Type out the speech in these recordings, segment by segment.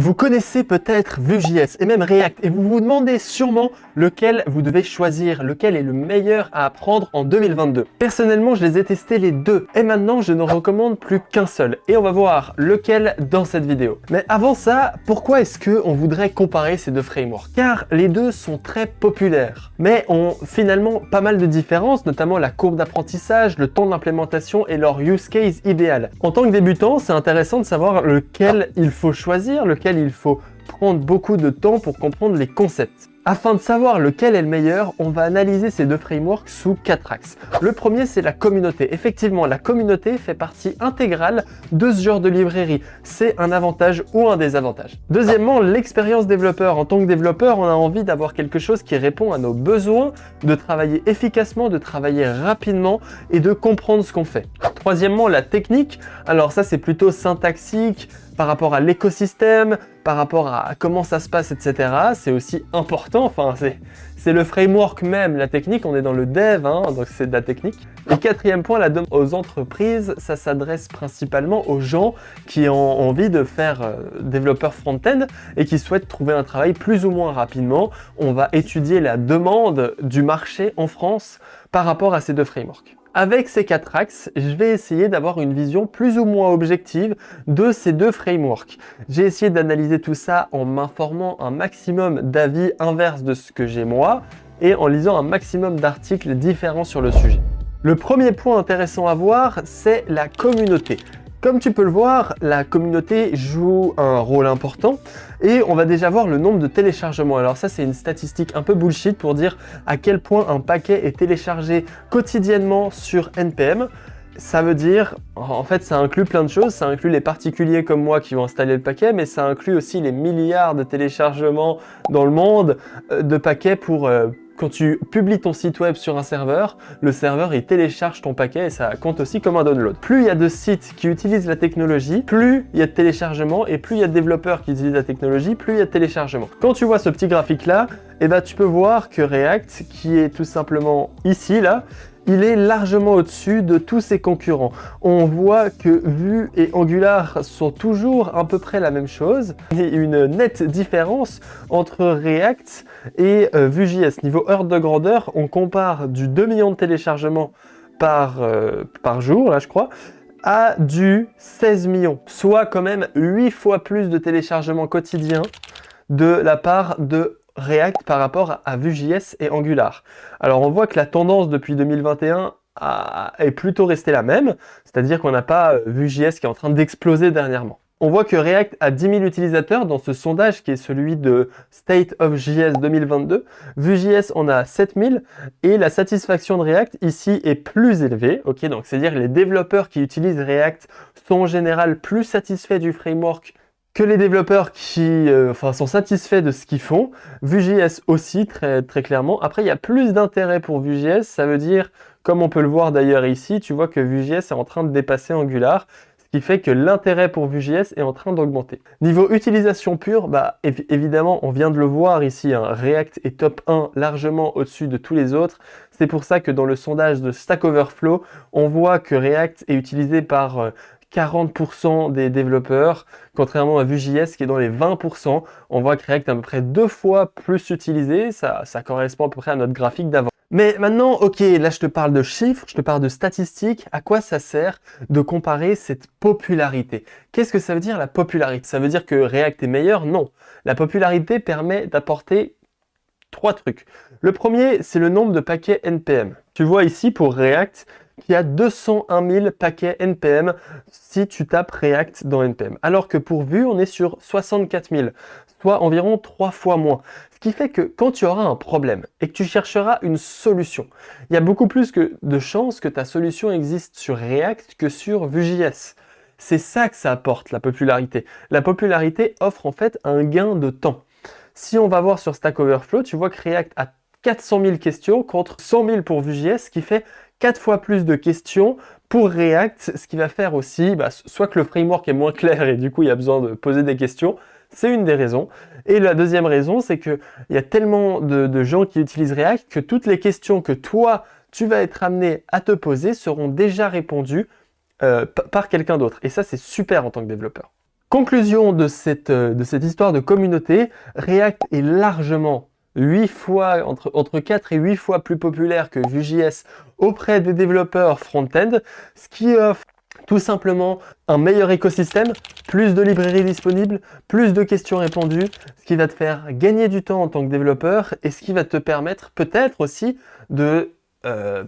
Vous connaissez peut-être Vue.js et même React et vous vous demandez sûrement lequel vous devez choisir, lequel est le meilleur à apprendre en 2022. Personnellement, je les ai testés les deux et maintenant je ne recommande plus qu'un seul et on va voir lequel dans cette vidéo. Mais avant ça, pourquoi est-ce qu'on voudrait comparer ces deux frameworks? Car les deux sont très populaires, mais ont finalement pas mal de différences, notamment la courbe d'apprentissage, le temps d'implémentation et leur use case idéal. En tant que débutant, c'est intéressant de savoir lequel il faut choisir, lequel il faut prendre beaucoup de temps pour comprendre les concepts. Afin de savoir lequel est le meilleur, on va analyser ces deux frameworks sous 4 axes. Le premier, c'est la communauté. Effectivement, la communauté fait partie intégrale de ce genre de librairie. C'est un avantage ou un désavantage. Deuxièmement, l'expérience développeur. En tant que développeur, on a envie d'avoir quelque chose qui répond à nos besoins, de travailler efficacement, de travailler rapidement et de comprendre ce qu'on fait. Troisièmement, la technique. Alors ça, c'est plutôt syntaxique, par rapport à l'écosystème, par rapport à comment ça se passe, etc. C'est aussi important, enfin c'est le framework même, la technique, on est dans le dev, donc c'est de la technique. Et quatrième point, la demande aux entreprises, ça s'adresse principalement aux gens qui ont envie de faire développeur front-end et qui souhaitent trouver un travail plus ou moins rapidement. On va étudier la demande du marché en France par rapport à ces deux frameworks. Avec ces 4 axes, je vais essayer d'avoir une vision plus ou moins objective de ces deux frameworks. J'ai essayé d'analyser tout ça en m'informant un maximum d'avis inverses de ce que j'ai moi et en lisant un maximum d'articles différents sur le sujet. Le premier point intéressant à voir, c'est la communauté. Comme tu peux le voir, la communauté joue un rôle important et on va déjà voir le nombre de téléchargements. Alors ça, c'est une statistique un peu bullshit pour dire à quel point un paquet est téléchargé quotidiennement sur NPM. Ça veut dire, en fait, ça inclut plein de choses. Ça inclut les particuliers comme moi qui vont installer le paquet, mais ça inclut aussi les milliards de téléchargements dans le monde de paquets pour... Quand tu publies ton site web sur un serveur, le serveur il télécharge ton paquet et ça compte aussi comme un download. Plus il y a de sites qui utilisent la technologie, plus il y a de téléchargements et plus il y a de développeurs qui utilisent la technologie, plus il y a de téléchargements. Quand tu vois ce petit graphique là, tu peux voir que React, qui est tout simplement ici là, il est largement au-dessus de tous ses concurrents. On voit que Vue et Angular sont toujours à peu près la même chose. Il y a une nette différence entre React et Vue.js. Niveau heure de grandeur, on compare du 2 millions de téléchargements par jour, là je crois, à du 16 millions. Soit quand même 8 fois plus de téléchargements quotidiens de la part de React par rapport à Vue.js et Angular. Alors on voit que la tendance depuis 2021 est plutôt restée la même, c'est-à-dire qu'on n'a pas Vue.js qui est en train d'exploser dernièrement. On voit que React a 10 000 utilisateurs dans ce sondage qui est celui de State of JS 2022. Vue.js en a 7 000 et la satisfaction de React ici est plus élevée. Ok, donc c'est-à-dire que les développeurs qui utilisent React sont en général plus satisfaits du framework que les développeurs qui sont satisfaits de ce qu'ils font. Vue.js aussi, très clairement. Après, il y a plus d'intérêt pour Vue.js. Ça veut dire, comme on peut le voir d'ailleurs ici, tu vois que Vue.js est en train de dépasser Angular, ce qui fait que l'intérêt pour Vue.js est en train d'augmenter. Niveau utilisation pure, évidemment, on vient de le voir ici, React est top 1 largement au-dessus de tous les autres. C'est pour ça que dans le sondage de Stack Overflow, on voit que React est utilisé par 40% des développeurs, contrairement à Vue.js qui est dans les 20%. On voit que React est à peu près 2 fois plus utilisé, ça correspond à peu près à notre graphique d'avant. Mais maintenant, ok, là je te parle de chiffres, je te parle de statistiques, à quoi ça sert de comparer cette popularité? Qu'est-ce que ça veut dire la popularité? Ça veut dire que React est meilleur? Non. La popularité permet d'apporter 3 trucs. Le premier, c'est le nombre de paquets NPM. Tu vois ici pour React, qu'il y a 201 000 paquets NPM si tu tapes React dans NPM. Alors que pour Vue, on est sur 64 000, soit environ 3 fois moins. Ce qui fait que quand tu auras un problème et que tu chercheras une solution, il y a beaucoup plus de chances que ta solution existe sur React que sur Vue.js. C'est ça que ça apporte, la popularité. La popularité offre en fait un gain de temps. Si on va voir sur Stack Overflow, tu vois que React a 400 000 questions contre 100 000 pour Vue.js, ce qui fait 4 fois plus de questions pour React, ce qui va faire aussi, soit que le framework est moins clair et du coup il y a besoin de poser des questions, c'est une des raisons. Et la deuxième raison, c'est qu'il y a tellement de gens qui utilisent React que toutes les questions que toi, tu vas être amené à te poser seront déjà répondues par quelqu'un d'autre. Et ça, c'est super en tant que développeur. Conclusion de cette histoire de communauté, React est largement 8 fois, entre 4 et 8 fois plus populaire que Vue.js auprès des développeurs front-end, ce qui offre tout simplement un meilleur écosystème, plus de librairies disponibles, plus de questions répondues, ce qui va te faire gagner du temps en tant que développeur et ce qui va te permettre peut-être aussi de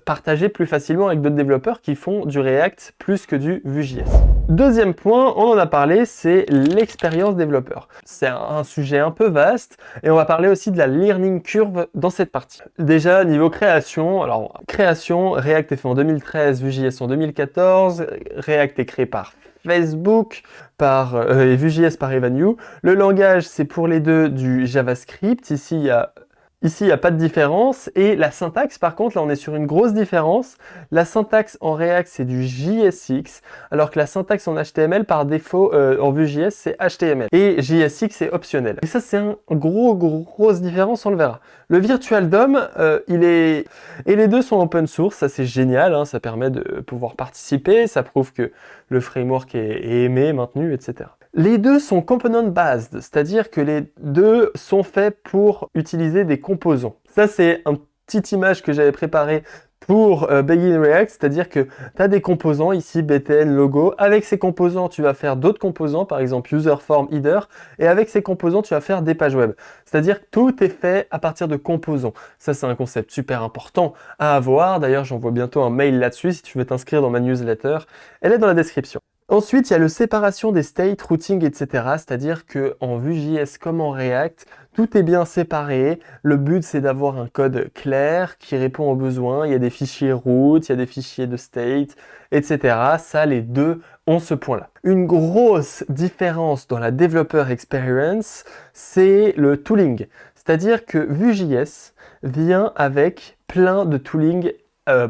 partager plus facilement avec d'autres développeurs qui font du React plus que du Vue.js. Deuxième point, on en a parlé, c'est l'expérience développeur. C'est un sujet un peu vaste et on va parler aussi de la learning curve dans cette partie. Déjà, niveau création, alors création, React est fait en 2013, Vue.js en 2014, React est créé par Facebook, et Vue.js par Evan You. Le langage, c'est pour les deux du JavaScript. Ici, il n'y a pas de différence. Et la syntaxe, par contre, là, on est sur une grosse différence. La syntaxe en React, c'est du JSX, alors que la syntaxe en HTML, par défaut, en Vue.js, c'est HTML. Et JSX est optionnel. Et ça, c'est une grosse différence, on le verra. Le Virtual DOM, et les deux sont open source, ça c'est génial, hein, ça permet de pouvoir participer, ça prouve que le framework est aimé, maintenu, etc. Les deux sont component-based, c'est-à-dire que les deux sont faits pour utiliser des composants. Ça, c'est une petite image que j'avais préparée pour Begin React, c'est-à-dire que tu as des composants, ici BTN, logo. Avec ces composants, tu vas faire d'autres composants, par exemple user, form, header. Et avec ces composants, tu vas faire des pages web. C'est-à-dire que tout est fait à partir de composants. Ça, c'est un concept super important à avoir. D'ailleurs, j'envoie bientôt un mail là-dessus si tu veux t'inscrire dans ma newsletter. Elle est dans la description. Ensuite, il y a la séparation des states, routing, etc. C'est-à-dire qu'en Vue.js comme en React, tout est bien séparé. Le but, c'est d'avoir un code clair qui répond aux besoins. Il y a des fichiers root, il y a des fichiers de state, etc. Ça, les deux ont ce point-là. Une grosse différence dans la developer experience, c'est le tooling. C'est-à-dire que Vue.js vient avec plein de tooling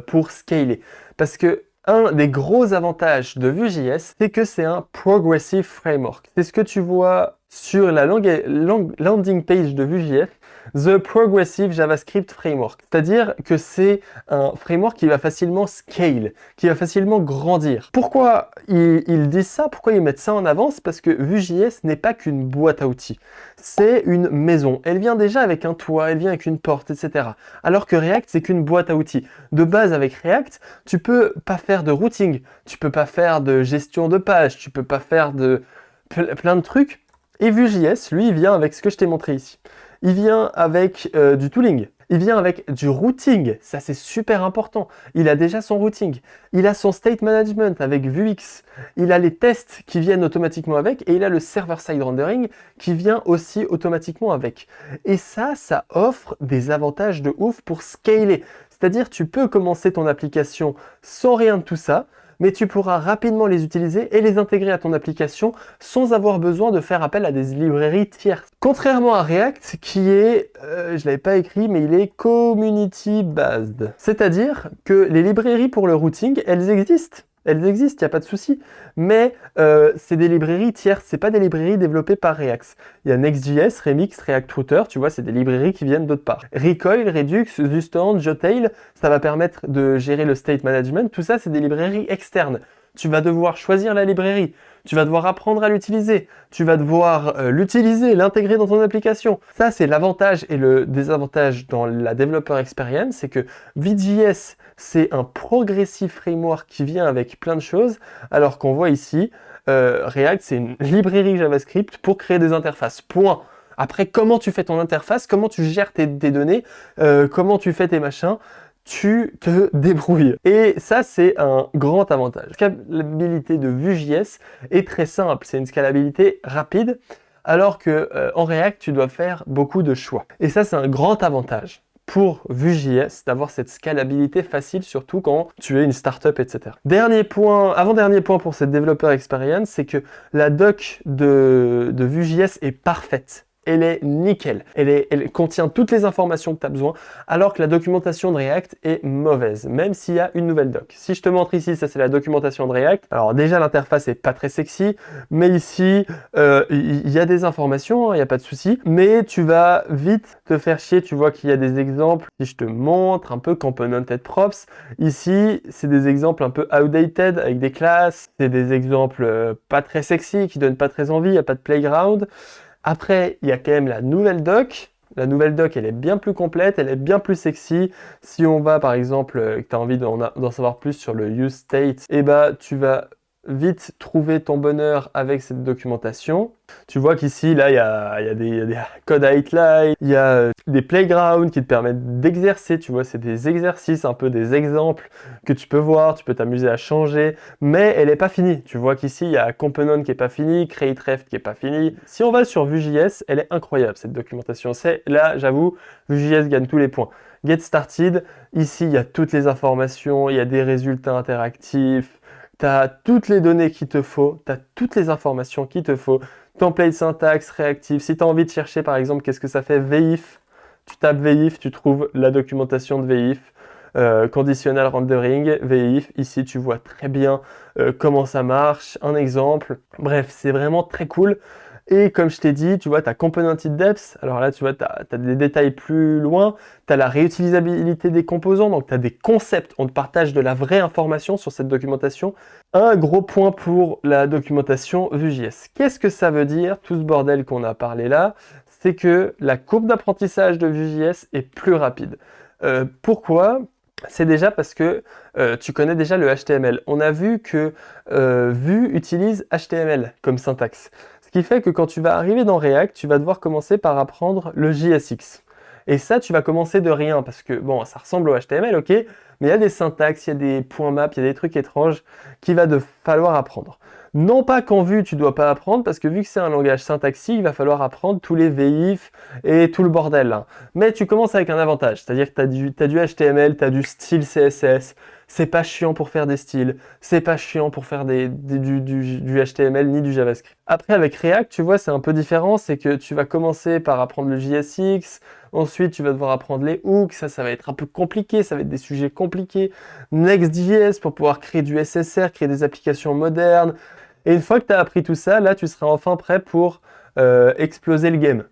pour scaler. Parce que un des gros avantages de Vue.js, c'est que c'est un progressive framework. C'est ce que tu vois sur la landing page de Vue.js, The Progressive JavaScript Framework. C'est-à-dire que c'est un framework qui va facilement scale, qui va facilement grandir. Pourquoi ils disent ça? Pourquoi ils mettent ça en avance? Parce que Vue.js n'est pas qu'une boîte à outils. C'est une maison. Elle vient déjà avec un toit, elle vient avec une porte, etc. Alors que React, c'est qu'une boîte à outils. De base, avec React, tu peux pas faire de routing, tu peux pas faire de gestion de page, tu peux pas faire de plein de trucs. Et Vue.js, lui, il vient avec ce que je t'ai montré ici. Il vient avec du tooling. Il vient avec du routing. Ça, c'est super important. Il a déjà son routing. Il a son state management avec Vuex. Il a les tests qui viennent automatiquement avec. Et il a le server-side rendering qui vient aussi automatiquement avec. Et ça offre des avantages de ouf pour scaler. C'est-à-dire, tu peux commencer ton application sans rien de tout ça, mais tu pourras rapidement les utiliser et les intégrer à ton application sans avoir besoin de faire appel à des librairies tierces. Contrairement à React, qui est, je ne l'avais pas écrit, mais il est community based. C'est-à-dire que les librairies pour le routing, elles existent. Elles existent, il n'y a pas de souci, mais c'est des librairies tierces, c'est pas des librairies développées par React. Il y a Next.js, Remix, React Router, tu vois, c'est des librairies qui viennent d'autre part. Recoil, Redux, Zustand, Jotail, ça va permettre de gérer le state management, tout ça c'est des librairies externes. Tu vas devoir choisir la librairie, tu vas devoir apprendre à l'utiliser, tu vas devoir l'utiliser, l'intégrer dans ton application. Ça, c'est l'avantage et le désavantage dans la developer experience, c'est que Vue.js, c'est un progressive framework qui vient avec plein de choses, alors qu'on voit ici, React, c'est une librairie JavaScript pour créer des interfaces. Point. Après, comment tu fais ton interface, comment tu gères tes données, comment tu fais tes machins, tu te débrouilles. Et ça, c'est un grand avantage. La scalabilité de Vue.js est très simple. C'est une scalabilité rapide, alors que en React, tu dois faire beaucoup de choix. Et ça, c'est un grand avantage pour Vue.js d'avoir cette scalabilité facile, surtout quand tu es une startup, etc. Avant-dernier point pour cette developer experience, c'est que la doc de Vue.js est parfaite. elle est nickel. Elle contient toutes les informations que tu as besoin, alors que la documentation de React est mauvaise, même s'il y a une nouvelle doc. Si je te montre ici, ça c'est la documentation de React. Alors déjà, l'interface est pas très sexy, mais ici, il y a des informations, il n'y a pas de souci, mais tu vas vite te faire chier. Tu vois qu'il y a des exemples. Si je te montre un peu Componented Props, ici, c'est des exemples un peu outdated avec des classes, c'est des exemples pas très sexy, qui donnent pas très envie, il n'y a pas de playground. Après, il y a quand même la nouvelle doc. La nouvelle doc, elle est bien plus complète, elle est bien plus sexy. Si on va, par exemple, que tu as envie d'en savoir plus sur le use state, eh ben, tu vas vite trouver ton bonheur avec cette documentation. Tu vois qu'ici, là, il y a des codes highlights, il y a des playgrounds qui te permettent d'exercer. Tu vois, c'est des exercices, un peu des exemples que tu peux voir, tu peux t'amuser à changer, mais elle n'est pas finie. Tu vois qu'ici, il y a Component qui n'est pas fini, CreateRef qui n'est pas fini. Si on va sur Vue.js, elle est incroyable, cette documentation. Là, j'avoue, Vue.js gagne tous les points. Get Started, ici, il y a toutes les informations, il y a des résultats interactifs, tu as toutes les données qu'il te faut, tu as toutes les informations qu'il te faut, template syntaxe, réactif. Si tu as envie de chercher par exemple qu'est-ce que ça fait VIF, tu tapes VIF, tu trouves la documentation de VIF, conditional rendering, VIF. Ici tu vois très bien comment ça marche, un exemple. Bref, c'est vraiment très cool. Et comme je t'ai dit, tu vois, tu as Componented Depth. Alors là, tu vois, tu as des détails plus loin. Tu as la réutilisabilité des composants. Donc, tu as des concepts. On te partage de la vraie information sur cette documentation. Un gros point pour la documentation Vue.js. Qu'est-ce que ça veut dire, tout ce bordel qu'on a parlé là? C'est que la courbe d'apprentissage de Vue.js est plus rapide. Pourquoi? C'est déjà parce que tu connais déjà le HTML. On a vu que Vue utilise HTML comme syntaxe. Ce qui fait que quand tu vas arriver dans React, tu vas devoir commencer par apprendre le JSX. Et ça, tu vas commencer de rien parce que, bon, ça ressemble au HTML, ok, mais il y a des syntaxes, il y a des points maps, il y a des trucs étranges qu'il va falloir apprendre. Non pas qu'en Vue, tu dois pas apprendre, parce que vu que c'est un langage syntaxique, il va falloir apprendre tous les VIF et tout le bordel là. Mais tu commences avec un avantage, c'est-à-dire que tu as du HTML, tu as du style CSS, c'est pas chiant pour faire des styles, c'est pas chiant pour faire du HTML ni du JavaScript. Après, avec React, tu vois, c'est un peu différent, c'est que tu vas commencer par apprendre le JSX, ensuite tu vas devoir apprendre les hooks, ça va être un peu compliqué, ça va être des sujets compliqués. Next.js pour pouvoir créer du SSR, créer des applications modernes. Et une fois que tu as appris tout ça, là, tu seras enfin prêt pour exploser le game.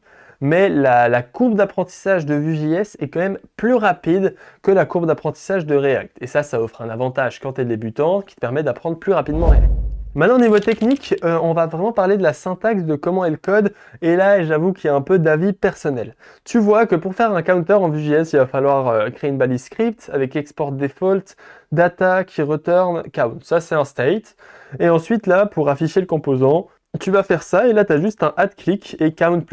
Mais la courbe d'apprentissage de Vue.js est quand même plus rapide que la courbe d'apprentissage de React. Et ça offre un avantage quand tu es débutant qui te permet d'apprendre plus rapidement React. Maintenant, au niveau technique, on va vraiment parler de la syntaxe, de comment est le code. Et là, j'avoue qu'il y a un peu d'avis personnel. Tu vois que pour faire un counter en Vue.js, il va falloir créer une balise script avec export default, data qui return count. Ça, c'est un state. Et ensuite, là, pour afficher le composant, tu vas faire ça et là tu as juste un add click et count++.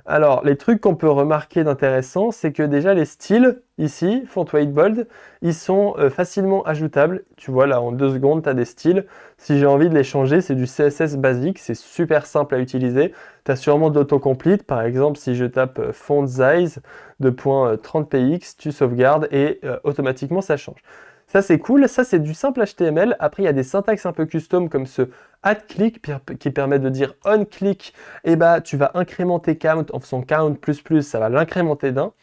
Alors les trucs qu'on peut remarquer d'intéressant, c'est que déjà les styles ici, font weight bold, ils sont facilement ajoutables. Tu vois là en 2 secondes tu as des styles. Si j'ai envie de les changer, c'est du CSS basique, c'est super simple à utiliser. Tu as sûrement d'autocomplete, par exemple si je tape font size de .30px, tu sauvegardes et automatiquement ça change. Ça c'est cool, ça c'est du simple HTML. Après il y a des syntaxes un peu custom comme ce add click qui permet de dire on click, et bah tu vas incrémenter count en faisant count++, ça va l'incrémenter d'un.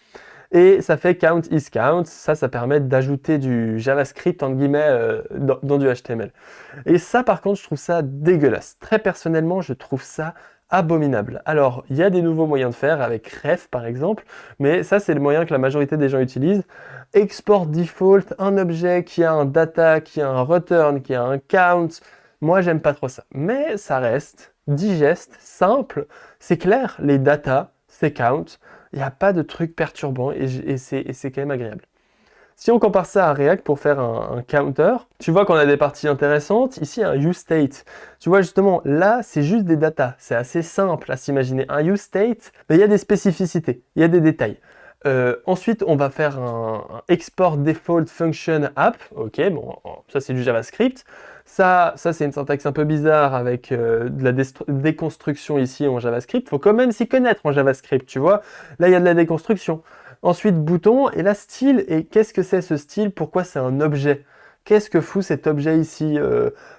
Et ça fait count is count, ça permet d'ajouter du JavaScript entre guillemets dans du HTML. Et ça par contre je trouve ça dégueulasse. Très personnellement je trouve ça abominable. Alors, il y a des nouveaux moyens de faire avec Ref par exemple, mais ça c'est le moyen que la majorité des gens utilisent. Export default, un objet qui a un data, qui a un return, qui a un count. Moi, j'aime pas trop ça. Mais ça reste digeste, simple, c'est clair, les data, c'est count. Il n'y a pas de truc perturbant et c'est quand même agréable. Si on compare ça à React pour faire un counter, tu vois qu'on a des parties intéressantes. Ici, un useState. Tu vois, justement, là, c'est juste des datas. C'est assez simple à s'imaginer. Un useState, mais il y a des spécificités, il y a des détails. Ensuite, on va faire un export default function app. Ok, bon, ça c'est du JavaScript. Ça c'est une syntaxe un peu bizarre avec de la déconstruction ici en JavaScript. Il faut quand même s'y connaître en JavaScript, tu vois. Là, il y a de la déconstruction. Ensuite, bouton, et là, style. Et qu'est-ce que c'est ce style? Pourquoi c'est un objet? Qu'est-ce que fout cet objet ici?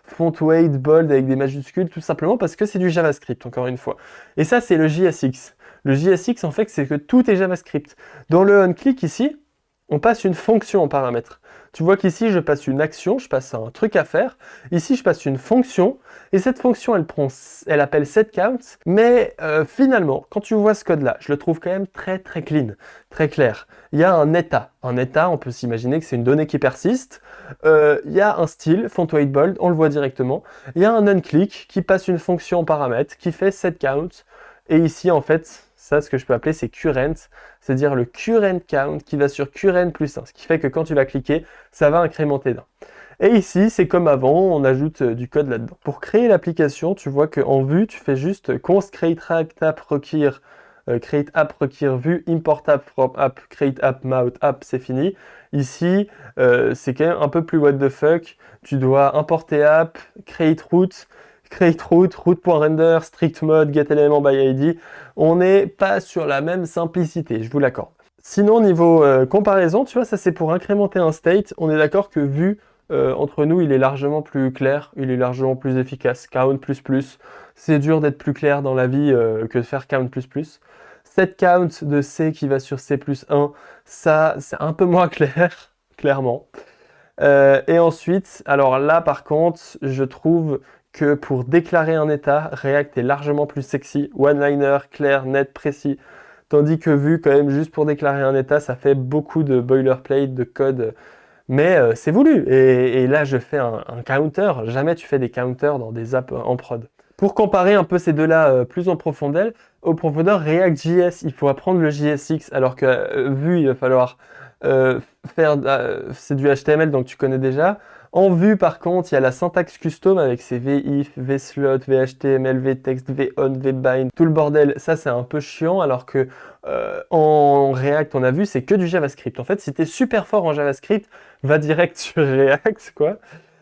Font weight bold avec des majuscules, tout simplement parce que c'est du JavaScript, encore une fois. Et ça, c'est le JSX. Le JSX, en fait, c'est que tout est JavaScript. Dans le onClick, ici, on passe une fonction en paramètre. Tu vois qu'ici, je passe une action, je passe un truc à faire. Ici, je passe une fonction. Et cette fonction, elle appelle setCount. Mais finalement, quand tu vois ce code-là, je le trouve quand même très clean, très clair. Il y a un état. Un état, on peut s'imaginer que c'est une donnée qui persiste. Il y a un style, font weight bold, on le voit directement. Il y a un onClick qui passe une fonction en paramètre, qui fait setCount. Et ici, en fait, ça, ce que je peux appeler, c'est current, c'est-à-dire le current count qui va sur current plus 1, ce qui fait que quand tu vas cliquer, ça va incrémenter d'un. Et ici, c'est comme avant, on ajoute du code là-dedans. Pour créer l'application, tu vois qu'en vue, tu fais juste const create app require, create app require vue, import app from app, create app mount app, c'est fini. Ici, c'est quand même un peu plus what the fuck. Tu dois importer app, create route, route.render, strict mode, getElement by ID. On n'est pas sur la même simplicité, je vous l'accorde. Sinon, niveau comparaison, tu vois, ça c'est pour incrémenter un state. On est d'accord que vu entre nous, il est largement plus clair, il est largement plus efficace. Count++, c'est dur d'être plus clair dans la vie que de faire count++. Set count de C qui va sur C plus 1, ça c'est un peu moins clair, clairement. Et ensuite, alors là par contre, je trouve que pour déclarer un état, React est largement plus sexy, one-liner, clair, net, précis. Tandis que Vue, quand même, juste pour déclarer un état, ça fait beaucoup de boilerplate, de code. Mais c'est voulu. Et là, je fais un counter. Jamais tu fais des counters dans des apps en prod. Pour comparer un peu ces deux-là plus en profondeur, React.js, il faut apprendre le JSX, alors que Vue, il va falloir faire... c'est du HTML, donc tu connais déjà. En Vue, par contre, il y a la syntaxe custom avec ses vif, vslot, vhtml, vtext, von, vbind, tout le bordel. Ça, c'est un peu chiant, alors que en React, on a vu, c'est que du JavaScript. En fait, si tu es super fort en JavaScript, va direct sur React, quoi.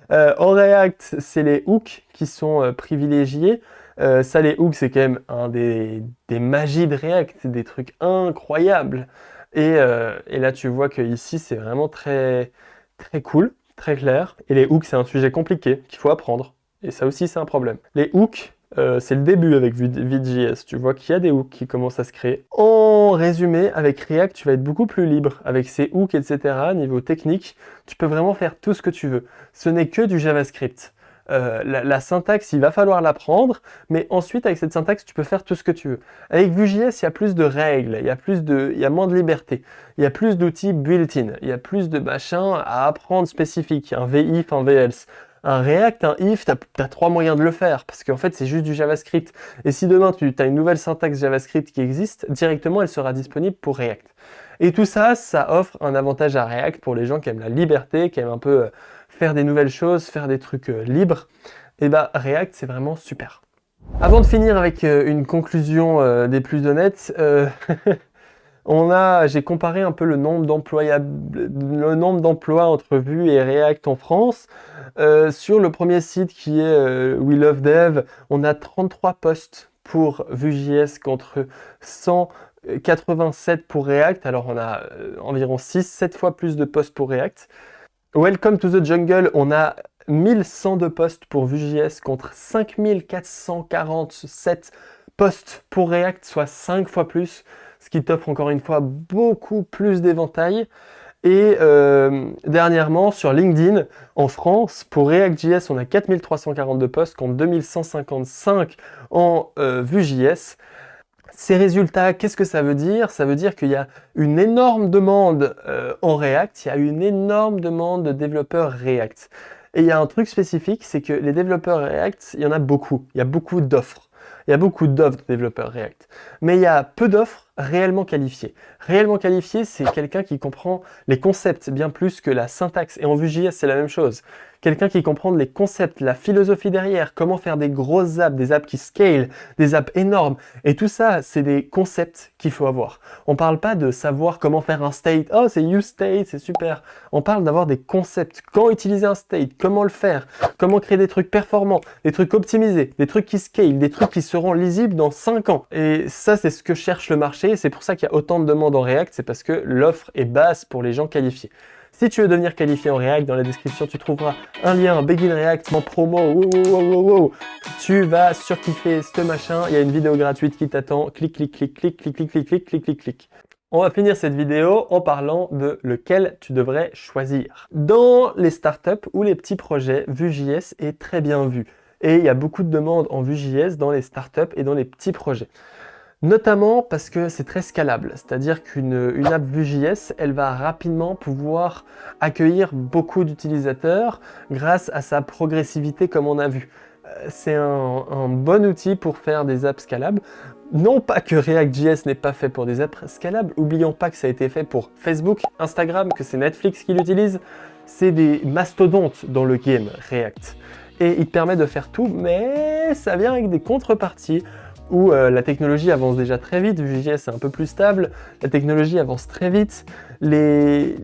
En React, c'est les hooks qui sont privilégiés. Ça, les hooks, c'est quand même un des magies de React, c'est des trucs incroyables. Et là, tu vois que ici, c'est vraiment très cool, très clair. Et les hooks, c'est un sujet compliqué qu'il faut apprendre. Et ça aussi, c'est un problème. Les hooks, c'est le début avec Vue.js. Tu vois qu'il y a des hooks qui commencent à se créer. En résumé, avec React, tu vas être beaucoup plus libre. Avec ces hooks, etc., niveau technique, tu peux vraiment faire tout ce que tu veux. Ce n'est que du JavaScript. La syntaxe, il va falloir l'apprendre, mais ensuite, avec cette syntaxe, tu peux faire tout ce que tu veux. Avec Vue.js, il y a plus de règles, il y a moins de liberté, il y a plus d'outils built-in, il y a plus de machins à apprendre spécifiques, un vif, un velse. Un React, un if, tu as trois moyens de le faire, parce qu'en fait, c'est juste du JavaScript. Et si demain, tu as une nouvelle syntaxe JavaScript qui existe, directement, elle sera disponible pour React. Et tout ça, ça offre un avantage à React pour les gens qui aiment la liberté, qui aiment un peu faire des nouvelles choses, faire des trucs libres. Et bah, React, c'est vraiment super. Avant de finir avec une conclusion des plus honnêtes, j'ai comparé un peu le nombre d'emplois entre Vue et React en France. Sur le premier site qui est We Love Dev, on a 33 postes pour Vue.js contre 187 pour React. Alors on a environ 6-7 fois plus de postes pour React. Welcome to the Jungle, on a 1102 postes pour Vue.js contre 5447 postes pour React, soit 5 fois plus, ce qui t'offre encore une fois beaucoup plus d'éventail. Et dernièrement, sur LinkedIn, en France, pour React.js, on a 4342 postes contre 2155 en Vue.js. Ces résultats, qu'est-ce que ça veut dire? Ça veut dire qu'il y a une énorme demande en React, il y a une énorme demande de développeurs React. Et il y a un truc spécifique, c'est que les développeurs React, il y en a beaucoup, il y a beaucoup d'offres. Il y a beaucoup d'offres de développeurs React. Mais il y a peu d'offres réellement qualifiées. Réellement qualifié, c'est quelqu'un qui comprend les concepts bien plus que la syntaxe. Et en Vue.js, c'est la même chose. Quelqu'un qui comprend les concepts, la philosophie derrière, comment faire des grosses apps, des apps qui scale, des apps énormes. Et tout ça, c'est des concepts qu'il faut avoir. On parle pas de savoir comment faire un state. Oh, c'est use state, c'est super. On parle d'avoir des concepts. Quand utiliser un state, comment le faire, comment créer des trucs performants, des trucs optimisés, des trucs qui scale, des trucs qui seront lisibles dans 5 ans. Et ça, c'est ce que cherche le marché. C'est pour ça qu'il y a autant de demandes en React. C'est parce que l'offre est basse pour les gens qualifiés. Si tu veux devenir qualifié en React, dans la description, tu trouveras un lien Begin React en promo. Wow, wow, wow, wow. Tu vas surkiffer ce machin. Il y a une vidéo gratuite qui t'attend. Clique, clique, clique, clique, clique, clique, clique, clique, clique, clique, clique. On va finir cette vidéo en parlant de lequel tu devrais choisir. Dans les startups ou les petits projets, Vue.js est très bien vu. Et il y a beaucoup de demandes en Vue.js dans les startups et dans les petits projets. Notamment parce que c'est très scalable, c'est-à-dire qu'une app Vue.js, elle va rapidement pouvoir accueillir beaucoup d'utilisateurs grâce à sa progressivité comme on a vu. C'est un bon outil pour faire des apps scalables. Non pas que React.js n'est pas fait pour des apps scalables, oublions pas que ça a été fait pour Facebook, Instagram, que c'est Netflix qui l'utilise. C'est des mastodontes dans le game React. Et il te permet de faire tout, mais ça vient avec des contreparties où la technologie avance déjà très vite, Vue.js est un peu plus stable, la technologie avance très vite, les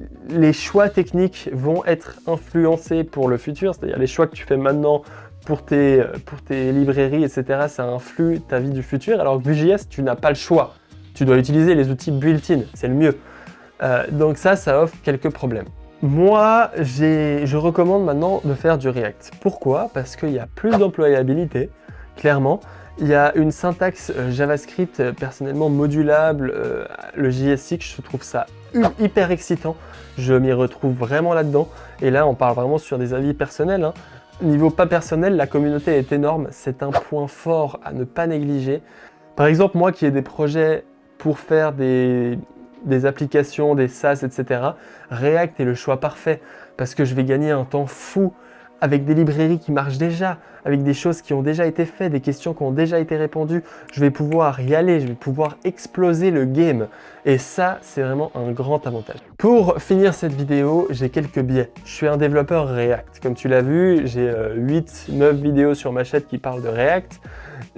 choix techniques vont être influencés pour le futur, c'est-à-dire les choix que tu fais maintenant pour tes librairies, etc., ça influe ta vie du futur, alors que Vue.js, tu n'as pas le choix. Tu dois utiliser les outils built-in, c'est le mieux. Donc ça offre quelques problèmes. Moi, je recommande maintenant de faire du React. Pourquoi? Parce qu'il y a plus d'employabilité, clairement. Il y a une syntaxe JavaScript personnellement modulable, le JSX, je trouve ça hyper excitant. Je m'y retrouve vraiment là-dedans. Et là, on parle vraiment sur des avis personnels, hein. Niveau pas personnel, la communauté est énorme, c'est un point fort à ne pas négliger. Par exemple, moi qui ai des projets pour faire des applications, des SaaS, etc., React est le choix parfait parce que je vais gagner un temps fou avec des librairies qui marchent déjà, avec des choses qui ont déjà été faites, des questions qui ont déjà été répondues. Je vais pouvoir y aller, je vais pouvoir exploser le game. Et ça, c'est vraiment un grand avantage. Pour finir cette vidéo, j'ai quelques biais. Je suis un développeur React. Comme tu l'as vu, j'ai 8-9 vidéos sur ma chaîne qui parlent de React.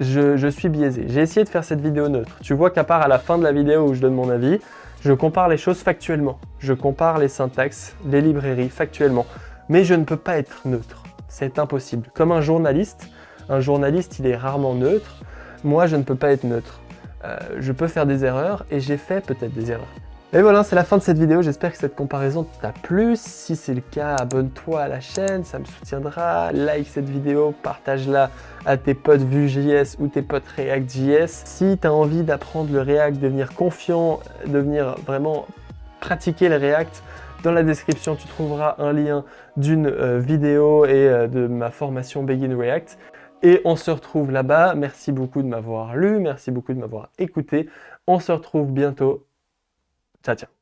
Je suis biaisé. J'ai essayé de faire cette vidéo neutre. Tu vois qu'à part à la fin de la vidéo où je donne mon avis, je compare les choses factuellement. Je compare les syntaxes, les librairies factuellement. Mais je ne peux pas être neutre, c'est impossible. Comme un journaliste, il est rarement neutre. Moi, je ne peux pas être neutre. Je peux faire des erreurs et j'ai fait peut-être des erreurs. Et voilà, c'est la fin de cette vidéo. J'espère que cette comparaison t'a plu. Si c'est le cas, abonne-toi à la chaîne, ça me soutiendra. Like cette vidéo, partage-la à tes potes Vue.js ou tes potes React.js. Si tu as envie d'apprendre le React, devenir confiant, devenir vraiment pratiquer le React, dans la description, tu trouveras un lien d'une vidéo et de ma formation Begin React. Et on se retrouve là-bas. Merci beaucoup de m'avoir lu, merci beaucoup de m'avoir écouté. On se retrouve bientôt. Ciao, ciao.